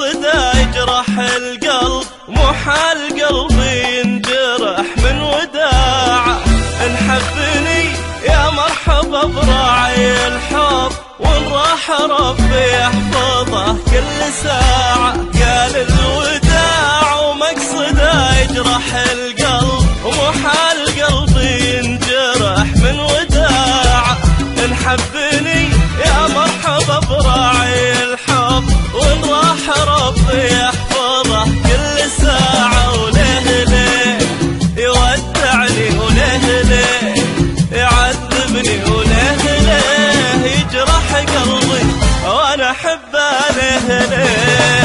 مقصده يجرح القلب، محال قلبي ينجرح من وداعه. انحبني يا مرحبا براعي الحب، وان راح ربي يحفظه كل ساعة. قال الوداع ومقصده يجرح القلب، ومحال قلبي ينجرح من وداعه. انحبني يا مرحبا براعي الحب، وان راح ربي يحفظه كل ساعة. وليه ليه يودعني، وليه ليه يعذبني، وليه ليه يجرح قلبي وانا احبه. ليه ليه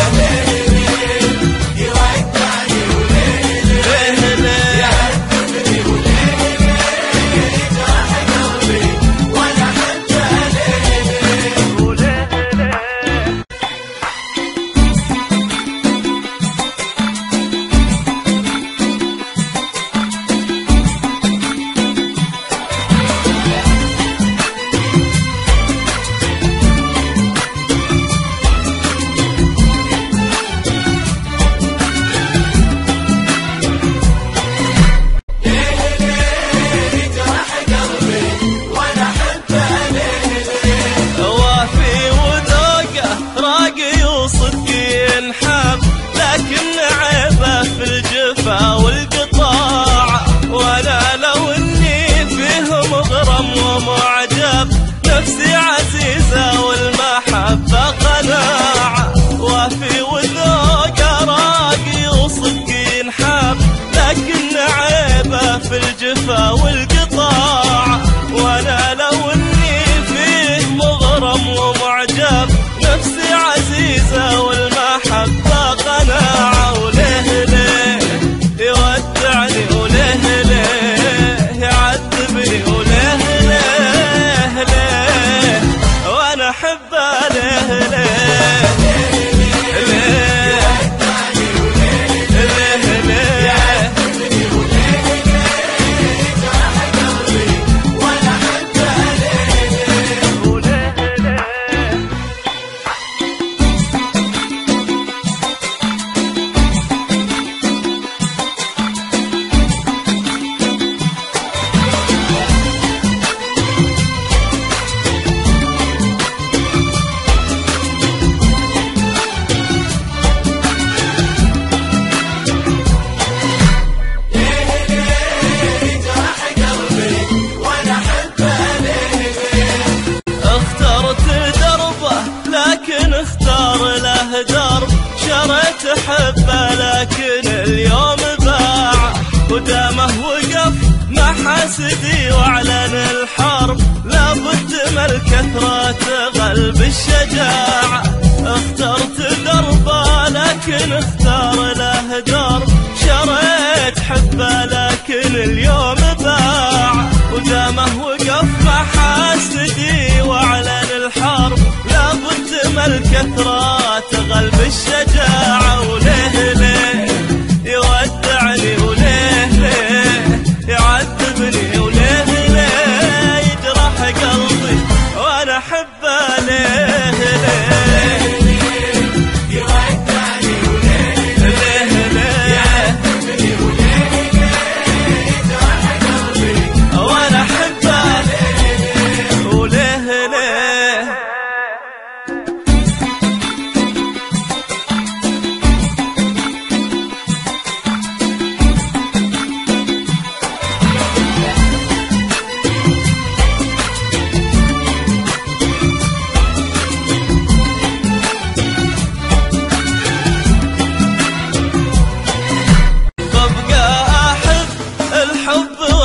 يودعني، وليه ليه يعذبني، وليه ليه يجرح قلبي وانا احبه. ليه ليه وليه ليه والقطاع. وانا لو اني فيه مغرم ومعجب، نفسي عزيزة والمحبة قناعة. وفي وذوق راقي وصدق ينحب، لكن عيبه في الجفا والقطاع. وانا لو اني فيه مغرم ومعجب، نفسي عزيزة والمحبة قناعة. وليه ليه يودعني، وليه ليه يعذبني، وليه ليه ليه وانا احبه. ليه ليه ليه يودعني، وليه ليه يعذبني، وليه ليه يجرح قلبي وانا احبه. ليه ليه وليه ليه اختار له درب، شريت حبه لكن اليوم باع. ودامه وقف مع حسدي واعلن الحرب، لابد من الكثرة تغلب الشجاعة. اخترت دربه لكن اختار له درب، شريت حبه لكن اليوم باع. ودامه وقف مع حسدي واعلن الحرب، لابد من الكثرة تغلب الشجاعة. وليه ليه يودعني، وليه ليه يعذبني، وليه ليه يجرح قلبي وانا احبه. ليه ليه يودعني، وليه ليه يعذبني، وليه ليه يجرح قلبي وانا احبه. ليه وليه ليه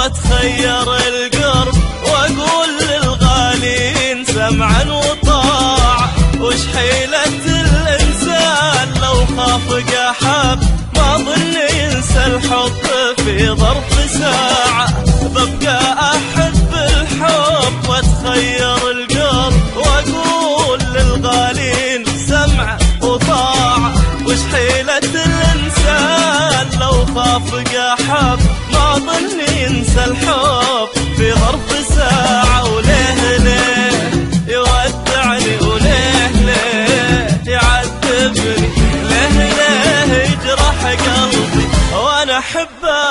واتخير القرب، واقول للغالين سمعا وطاعة. وش حيلة الانسان لو خاف قحب، ما ظن ينسى الحب في ظرف ساعة. ببقى احب الحب واتخير القرب، واقول للغالين سمع وطاعة. وش حيلة الانسان لو خاف قحب، ما ظن ينسى الحب في ظرف ساعة. وليه ليه يودعني، وليه ليه يعذبني، الأحبة